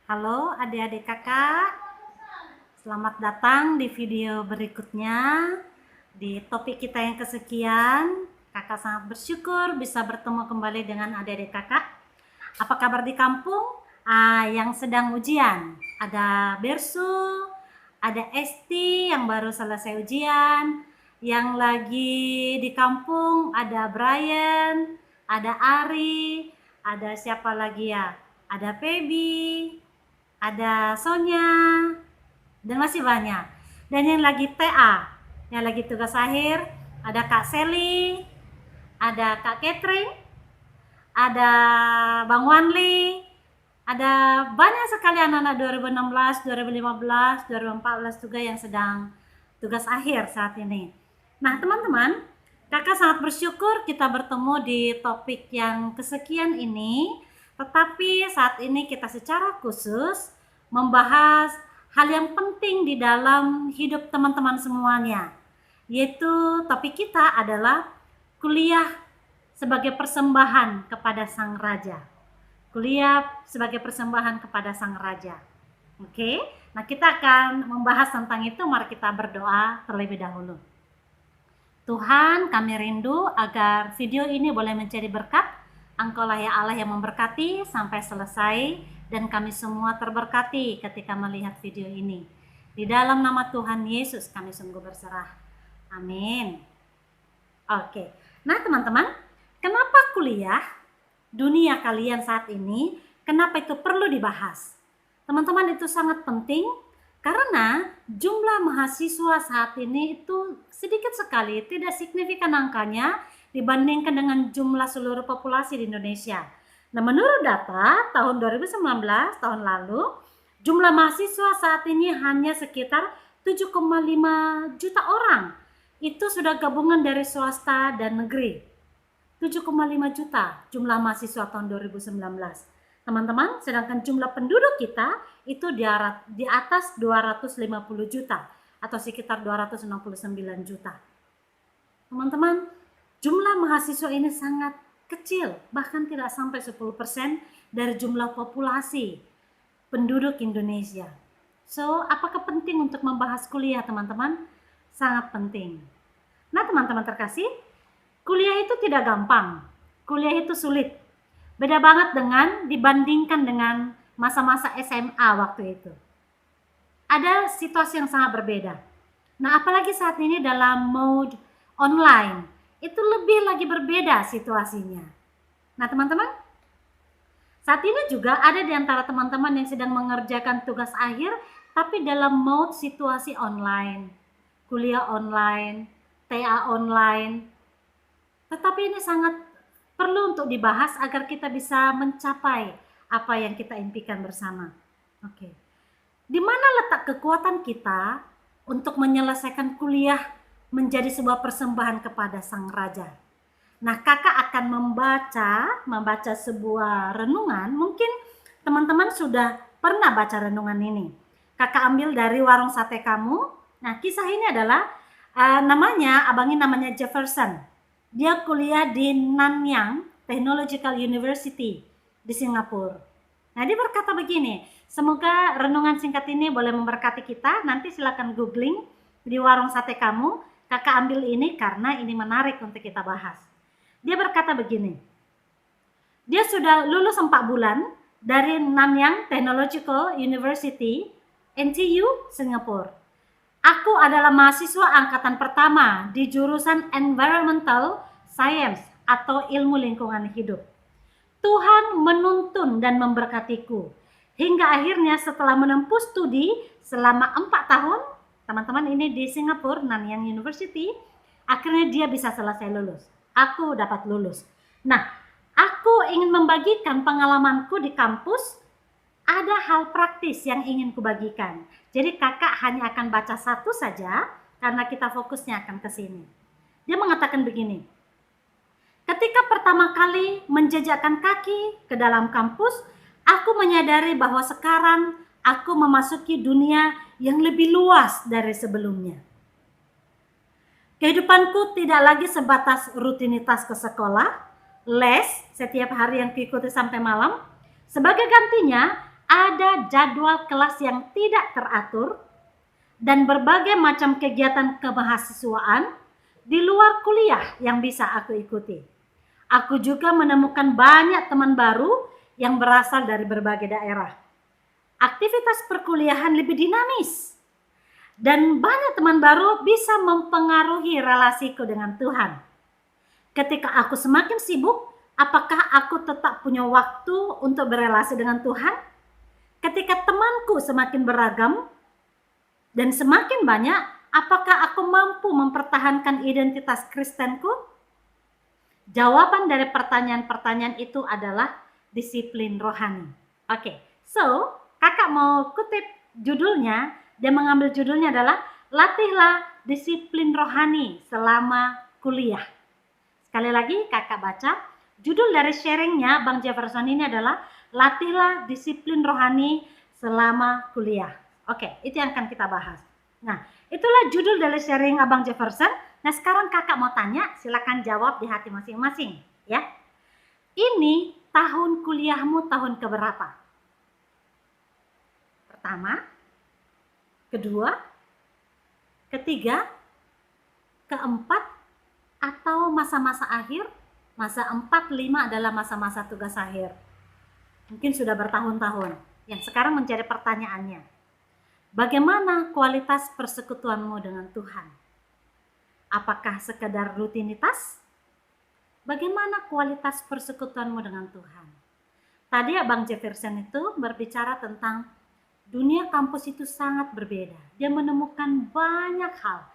Halo adik-adik kakak, selamat datang di video berikutnya. Di topik kita yang kesekian, kakak sangat bersyukur bisa bertemu kembali dengan adik-adik kakak. Apa kabar di kampung? Yang sedang ujian, ada Bersu, ada Esti yang baru selesai ujian, yang lagi di kampung ada Brian, ada Ari, ada siapa lagi ya? Ada Feby, ada Sonya, dan masih banyak. Dan yang lagi TA, yang lagi tugas akhir, ada Kak Sally, ada Kak Catherine, ada Bang Wanli, ada banyak sekali anak-anak 2016, 2015, 2014 juga yang sedang tugas akhir saat ini. Nah teman-teman, kakak sangat bersyukur kita bertemu di topik yang kesekian ini. Tetapi saat ini kita secara khusus membahas hal yang penting di dalam hidup teman-teman semuanya. Yaitu topik kita adalah kuliah sebagai persembahan kepada Sang Raja. Kuliah sebagai persembahan kepada Sang Raja. Oke, nah kita akan membahas tentang itu. Mari kita berdoa terlebih dahulu. Tuhan, kami rindu agar video ini boleh menjadi berkat. Engkaulah ya Allah yang memberkati sampai selesai, dan kami semua terberkati ketika melihat video ini. Di dalam nama Tuhan Yesus kami sungguh berserah. Amin. Oke, nah teman-teman, kenapa kuliah dunia kalian saat ini, kenapa itu perlu dibahas? Teman-teman, itu sangat penting karena jumlah mahasiswa saat ini itu sedikit sekali, tidak signifikan angkanya dibandingkan dengan jumlah seluruh populasi di Indonesia. Nah, menurut data tahun 2019, tahun lalu, jumlah mahasiswa saat ini hanya sekitar 7,5 juta orang. Itu sudah gabungan dari swasta dan negeri. 7,5 juta jumlah mahasiswa tahun 2019. Teman-teman, sedangkan jumlah penduduk kita itu di atas 250 juta atau sekitar 269 juta. Teman-teman, jumlah mahasiswa ini sangat kecil, bahkan tidak sampai 10% dari jumlah populasi penduduk Indonesia. So, apakah penting untuk membahas kuliah, teman-teman? Sangat penting. Nah, teman-teman terkasih, kuliah itu tidak gampang. Kuliah itu sulit. Beda banget dibandingkan dengan masa-masa SMA waktu itu. Ada situasi yang sangat berbeda. Nah, apalagi saat ini dalam mode online, itu lebih lagi berbeda situasinya. Nah, teman-teman, saat ini juga ada di antara teman-teman yang sedang mengerjakan tugas akhir, tapi dalam mode situasi online, kuliah online, TA online. Tetapi ini sangat perlu untuk dibahas agar kita bisa mencapai apa yang kita impikan bersama. Oke. Di mana letak kekuatan kita untuk menyelesaikan kuliah menjadi sebuah persembahan kepada Sang Raja? Nah, kakak akan membaca sebuah renungan. Mungkin teman-teman sudah pernah baca renungan ini. Kakak ambil dari Warung Sate Kamu. Nah, kisah ini adalah namanya Jefferson. Dia kuliah di Nanyang Technological University di Singapura. Nah, dia berkata begini, semoga renungan singkat ini boleh memberkati kita. Nanti silakan googling di Warung Sate Kamu. Kakak ambil ini karena ini menarik untuk kita bahas. Dia berkata begini, dia sudah lulus 4 bulan dari Nanyang Technological University, NTU, Singapura. Aku adalah mahasiswa angkatan pertama di jurusan Environmental Science atau ilmu lingkungan hidup. Tuhan menuntun dan memberkatiku. Hingga akhirnya setelah menempuh studi selama 4 tahun, teman-teman ini di Singapura, Nanyang University, akhirnya dia bisa selesai lulus. Aku dapat lulus. Nah, aku ingin membagikan pengalamanku di kampus. Ada hal praktis yang ingin kubagikan. Jadi kakak hanya akan baca satu saja karena kita fokusnya akan ke sini. Dia mengatakan begini. Ketika pertama kali menjejakkan kaki ke dalam kampus, aku menyadari bahwa sekarang aku memasuki dunia yang lebih luas dari sebelumnya. Kehidupanku tidak lagi sebatas rutinitas ke sekolah, les setiap hari yang diikuti sampai malam. Sebagai gantinya, ada jadwal kelas yang tidak teratur, dan berbagai macam kegiatan kemahasiswaan di luar kuliah yang bisa aku ikuti. Aku juga menemukan banyak teman baru yang berasal dari berbagai daerah. Aktivitas perkuliahan lebih dinamis, dan banyak teman baru bisa mempengaruhi relasiku dengan Tuhan. Ketika aku semakin sibuk, apakah aku tetap punya waktu untuk berelasi dengan Tuhan? Ketika temanku semakin beragam dan semakin banyak, apakah aku mampu mempertahankan identitas Kristenku? Jawaban dari pertanyaan-pertanyaan itu adalah disiplin rohani. Oke, so kakak mau kutip judulnya. Dia mengambil judulnya adalah latihlah disiplin rohani selama kuliah. Sekali lagi kakak baca, judul dari sharingnya Bang Jefferson ini adalah latihlah disiplin rohani selama kuliah. Oke, itu yang akan kita bahas. Nah, itulah judul dari sharing Abang Jefferson. Nah, sekarang kakak mau tanya, silakan jawab di hati masing-masing, ya. Ini tahun kuliahmu tahun keberapa? Pertama, kedua, ketiga, keempat, atau masa-masa akhir? Masa 4, 5 adalah masa-masa tugas akhir. Mungkin sudah bertahun-tahun. Yang sekarang menjadi pertanyaannya, bagaimana kualitas persekutuanmu dengan Tuhan? Apakah sekedar rutinitas? Bagaimana kualitas persekutuanmu dengan Tuhan? Tadi Abang Jefferson itu berbicara tentang dunia kampus itu sangat berbeda. Dia menemukan banyak hal.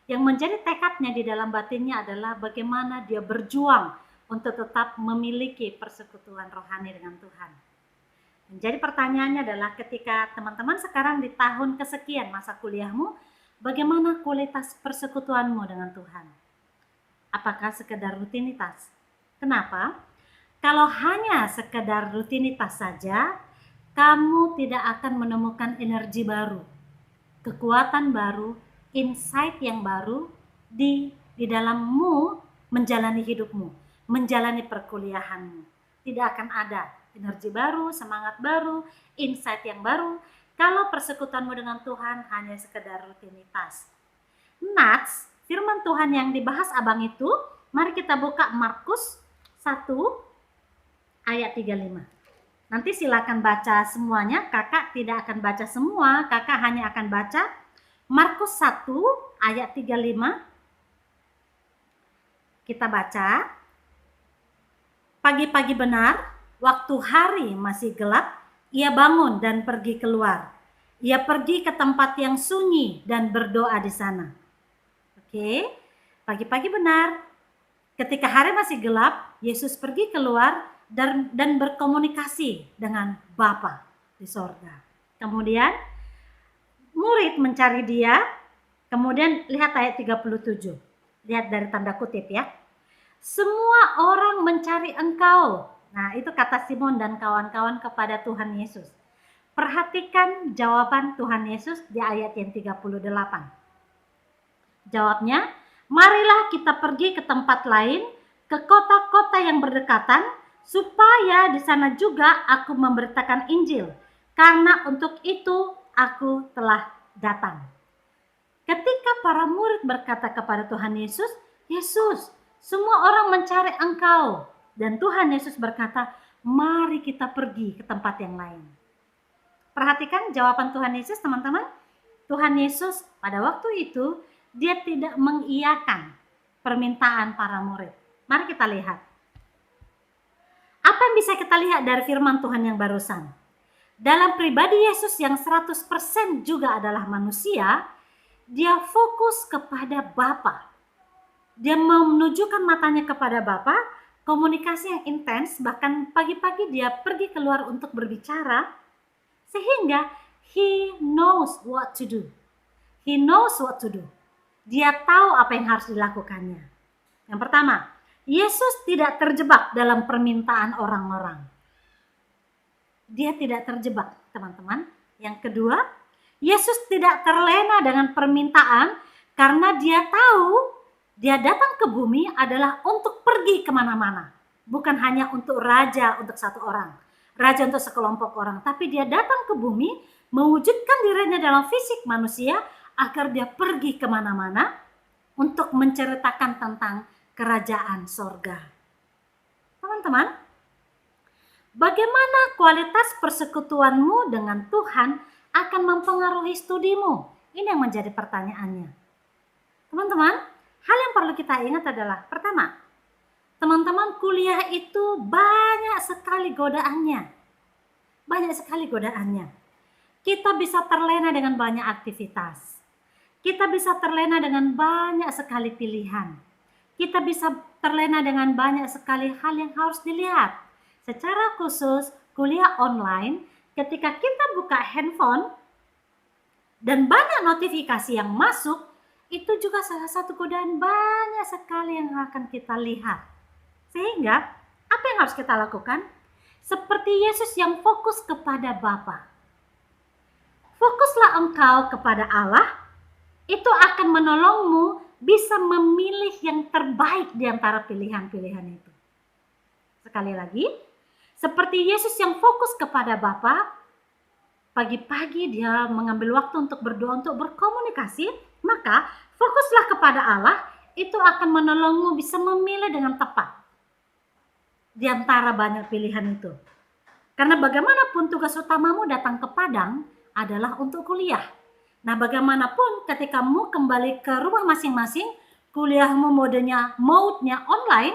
Yang menjadi tekadnya di dalam batinnya adalah bagaimana dia berjuang untuk tetap memiliki persekutuan rohani dengan Tuhan. Jadi pertanyaannya adalah ketika teman-teman sekarang di tahun kesekian masa kuliahmu, bagaimana kualitas persekutuanmu dengan Tuhan? Apakah sekedar rutinitas? Kenapa? Kalau hanya sekedar rutinitas saja, kamu tidak akan menemukan energi baru, kekuatan baru, insight yang baru di dalammu menjalani hidupmu, menjalani perkuliahanmu. Tidak akan ada energi baru, semangat baru, insight yang baru kalau persekutuanmu dengan Tuhan hanya sekedar rutinitas. Nats, firman Tuhan yang dibahas abang itu, mari kita buka Markus 1 ayat 35. Nanti silakan baca semuanya, kakak tidak akan baca semua, kakak hanya akan baca Markus 1 ayat 35. Kita baca. Pagi-pagi benar, waktu hari masih gelap, ia bangun dan pergi keluar. Ia pergi ke tempat yang sunyi dan berdoa di sana. Oke, pagi-pagi benar, ketika hari masih gelap, Yesus pergi keluar dan berkomunikasi dengan Bapa di sorga. Kemudian murid mencari dia, kemudian lihat ayat 37. Lihat dari tanda kutip ya. Semua orang mencari engkau. Nah, itu kata Simon dan kawan-kawan kepada Tuhan Yesus. Perhatikan jawaban Tuhan Yesus di ayat yang 38. Jawabnya, marilah kita pergi ke tempat lain, ke kota-kota yang berdekatan, supaya di sana juga aku memberitakan Injil, karena untuk itu aku telah datang. Ketika para murid berkata kepada Tuhan Yesus, Yesus, semua orang mencari engkau. Dan Tuhan Yesus berkata, mari kita pergi ke tempat yang lain. Perhatikan jawaban Tuhan Yesus, teman-teman. Tuhan Yesus pada waktu itu, dia tidak mengiyakan permintaan para murid. Mari kita lihat. Apa yang bisa kita lihat dari firman Tuhan yang barusan? Dalam pribadi Yesus yang 100% juga adalah manusia, dia fokus kepada Bapa. Dia menunjukkan matanya kepada Bapa, komunikasi yang intens, bahkan pagi-pagi dia pergi keluar untuk berbicara, sehingga he knows what to do. He knows what to do. Dia tahu apa yang harus dilakukannya. Yang pertama, Yesus tidak terjebak dalam permintaan orang-orang. Dia tidak terjebak, teman-teman. Yang kedua, Yesus tidak terlena dengan permintaan karena dia tahu dia datang ke bumi adalah untuk pergi kemana-mana. Bukan hanya untuk raja, untuk satu orang. raja untuk sekelompok orang, tapi dia datang ke bumi, mewujudkan dirinya dalam fisik manusia, agar dia pergi kemana-mana untuk menceritakan tentang kerajaan sorga. Teman-teman, bagaimana kualitas persekutuanmu dengan Tuhan akan mempengaruhi studimu? Ini yang menjadi pertanyaannya. Teman-teman, hal yang perlu kita ingat adalah, pertama, teman-teman, kuliah itu banyak sekali godaannya. Banyak sekali godaannya. Kita bisa terlena dengan banyak aktivitas. Kita bisa terlena dengan banyak sekali pilihan. Kita bisa terlena dengan banyak sekali hal yang harus dilihat. Secara khusus, kuliah online, ketika kita buka handphone dan banyak notifikasi yang masuk, itu juga salah satu godaan banyak sekali yang akan kita lihat. Sehingga, apa yang harus kita lakukan? Seperti Yesus yang fokus kepada Bapa. Fokuslah engkau kepada Allah, itu akan menolongmu bisa memilih yang terbaik di antara pilihan-pilihan itu. Sekali lagi, seperti Yesus yang fokus kepada Bapa, pagi-pagi dia mengambil waktu untuk berdoa, untuk berkomunikasi, maka fokuslah kepada Allah, itu akan menolongmu bisa memilih dengan tepat di antara banyak pilihan itu. Karena bagaimanapun tugas utamamu datang ke Padang adalah untuk kuliah. Nah, bagaimanapun ketika kamu kembali ke rumah masing-masing, kuliahmu mode-nya online,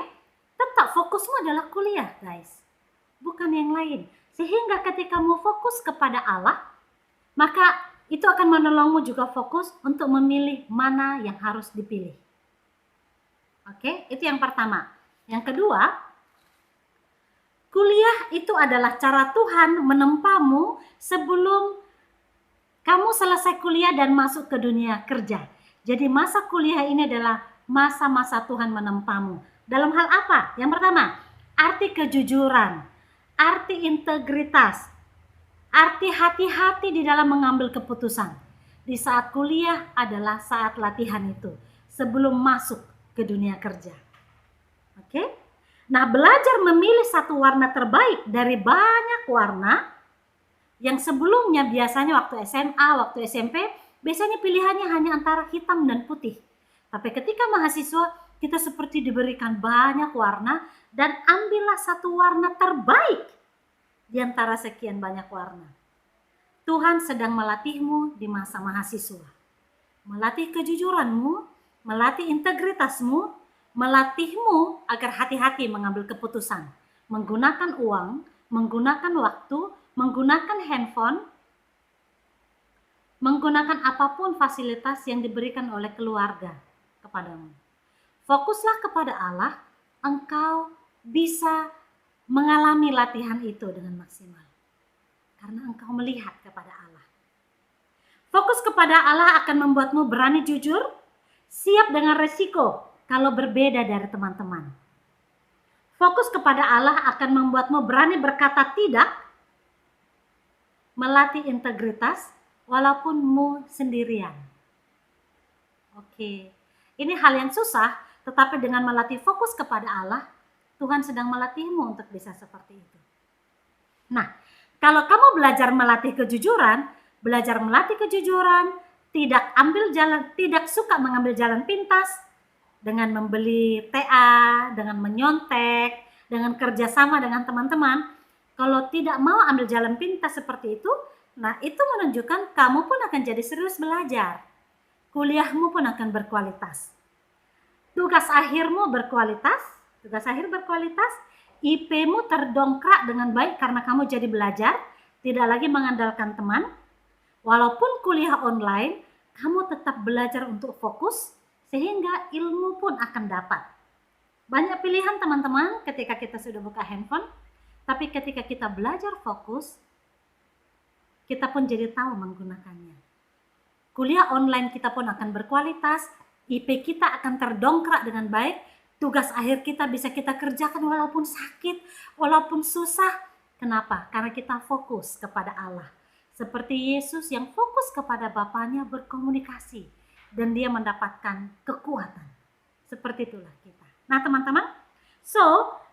tetap fokusmu adalah kuliah, guys. Bukan yang lain. Sehingga ketika kamu fokus kepada Allah, maka itu akan menolongmu juga fokus untuk memilih mana yang harus dipilih. Oke, itu yang pertama. Yang kedua, kuliah itu adalah cara Tuhan menempamu sebelum kamu selesai kuliah dan masuk ke dunia kerja. Jadi masa kuliah ini adalah masa-masa Tuhan menempamu. Dalam hal apa? Yang pertama, arti kejujuran, arti integritas, arti hati-hati di dalam mengambil keputusan. Di saat kuliah adalah saat latihan itu, sebelum masuk ke dunia kerja. Oke? Nah, belajar memilih satu warna terbaik dari banyak warna yang sebelumnya biasanya waktu SMA, waktu SMP, biasanya pilihannya hanya antara hitam dan putih. Tapi ketika mahasiswa, kita seperti diberikan banyak warna dan ambillah satu warna terbaik di antara sekian banyak warna. Tuhan sedang melatihmu di masa mahasiswa. Melatih kejujuranmu, melatih integritasmu, melatihmu agar hati-hati mengambil keputusan, menggunakan uang, menggunakan waktu, menggunakan handphone, menggunakan apapun fasilitas yang diberikan oleh keluarga kepadamu. Fokuslah kepada Allah, engkau bisa mengalami latihan itu dengan maksimal. Karena engkau melihat kepada Allah. Fokus kepada Allah akan membuatmu berani jujur, siap dengan resiko kalau berbeda dari teman-teman. Fokus kepada Allah akan membuatmu berani berkata tidak, melatih integritas walaupun mu sendirian. Oke, ini hal yang susah, tetapi dengan melatih fokus kepada Allah, Tuhan sedang melatihmu untuk bisa seperti itu. Nah, kalau kamu belajar melatih kejujuran, tidak suka mengambil jalan pintas, dengan membeli TA, dengan menyontek, dengan kerjasama dengan teman-teman, kalau tidak mau ambil jalan pintas seperti itu, nah itu menunjukkan kamu pun akan jadi serius belajar. Kuliahmu pun akan berkualitas. Tugas akhir berkualitas, IP-mu terdongkrak dengan baik karena kamu jadi belajar, tidak lagi mengandalkan teman. Walaupun kuliah online, kamu tetap belajar untuk fokus, sehingga ilmu pun akan dapat. Banyak pilihan teman-teman ketika kita sudah buka handphone, tapi ketika kita belajar fokus, kita pun jadi tahu menggunakannya. Kuliah online kita pun akan berkualitas, IP kita akan terdongkrak dengan baik, tugas akhir kita bisa kita kerjakan walaupun sakit, walaupun susah. Kenapa? Karena kita fokus kepada Allah. Seperti Yesus yang fokus kepada Bapaknya berkomunikasi, dan dia mendapatkan kekuatan. Seperti itulah kita. Nah teman-teman,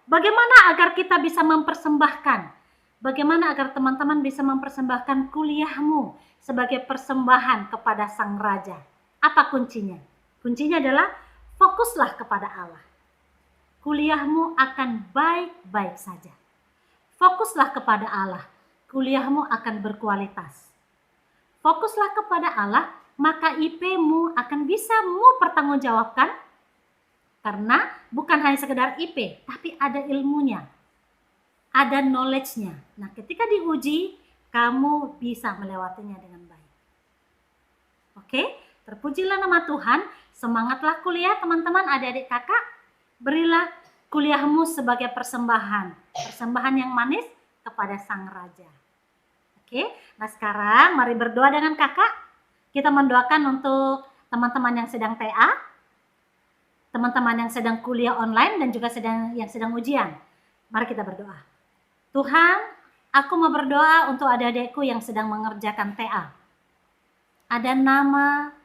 bagaimana agar kita bisa mempersembahkan Bagaimana agar teman-teman bisa mempersembahkan kuliahmu sebagai persembahan kepada Sang Raja? Apa kuncinya? Kuncinya adalah fokuslah kepada Allah. Kuliahmu akan baik-baik saja. Fokuslah kepada Allah. Kuliahmu akan berkualitas. Fokuslah kepada Allah, maka IP-mu akan bisa pertanggungjawabkan, karena bukan hanya sekedar IP, tapi ada ilmunya, ada knowledge-nya. Nah, ketika diuji, kamu bisa melewatinya dengan baik. Oke, terpujilah nama Tuhan. Semangatlah kuliah teman-teman, adik-adik kakak. Berilah kuliahmu sebagai persembahan yang manis kepada Sang Raja. Oke, nah sekarang mari berdoa dengan kakak. Kita mendoakan untuk teman-teman yang sedang TA, teman-teman yang sedang kuliah online, dan juga yang sedang ujian. Mari kita berdoa. Tuhan, aku mau berdoa untuk adik-adikku yang sedang mengerjakan TA. Ada nama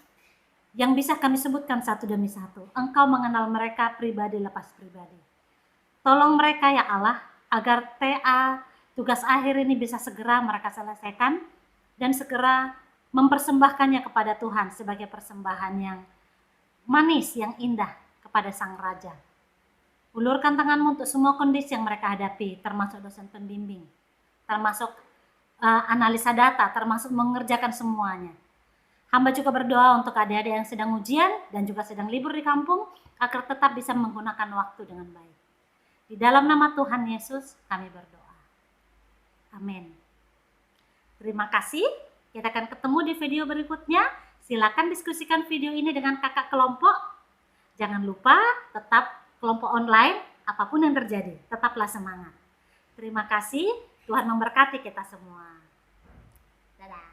yang bisa kami sebutkan satu demi satu. Engkau mengenal mereka pribadi lepas pribadi. Tolong mereka ya Allah, agar TA tugas akhir ini bisa segera mereka selesaikan dan segera mempersembahkannya kepada Tuhan sebagai persembahan yang manis, yang indah kepada Sang Raja. Ulurkan tanganmu untuk semua kondisi yang mereka hadapi, termasuk dosen pembimbing, termasuk analisa data, termasuk mengerjakan semuanya. Hamba juga berdoa untuk adik-adik yang sedang ujian dan juga sedang libur di kampung, agar tetap bisa menggunakan waktu dengan baik. Di dalam nama Tuhan Yesus kami berdoa. Amin. Terima kasih. Kita akan ketemu di video berikutnya. Silakan diskusikan video ini dengan kakak kelompok. Jangan lupa tetap kelompok online, apapun yang terjadi, tetaplah semangat. Terima kasih. Tuhan memberkati kita semua. Dadah.